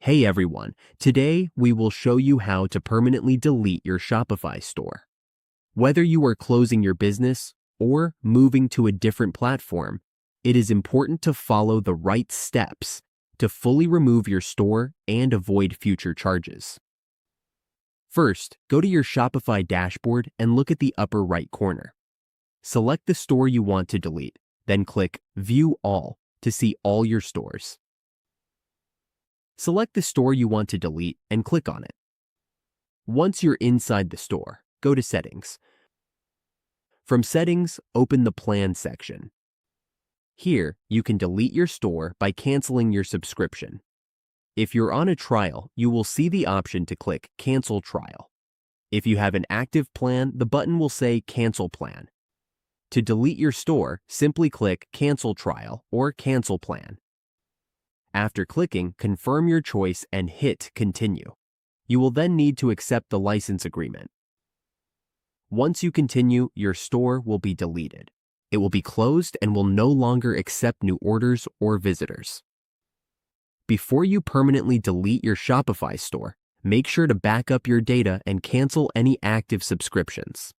Hey everyone, today we will show you how to permanently delete your Shopify store. Whether you are closing your business or moving to a different platform, it is important to follow the right steps to fully remove your store and avoid future charges. First, go to your Shopify dashboard and look at the upper right corner. Select the store you want to delete, then click View All to see all your stores. Select the store you want to delete and click on it. Once you're inside the store, go to Settings. From Settings, open the Plan section. Here, you can delete your store by canceling your subscription. If you're on a trial, you will see the option to click Cancel Trial. If you have an active plan, the button will say Cancel Plan. To delete your store, simply click Cancel Trial or Cancel Plan. After clicking, confirm your choice and hit Continue. You will then need to accept the license agreement. Once you continue, your store will be deleted. It will be closed and will no longer accept new orders or visitors. Before you permanently delete your Shopify store, make sure to back up your data and cancel any active subscriptions.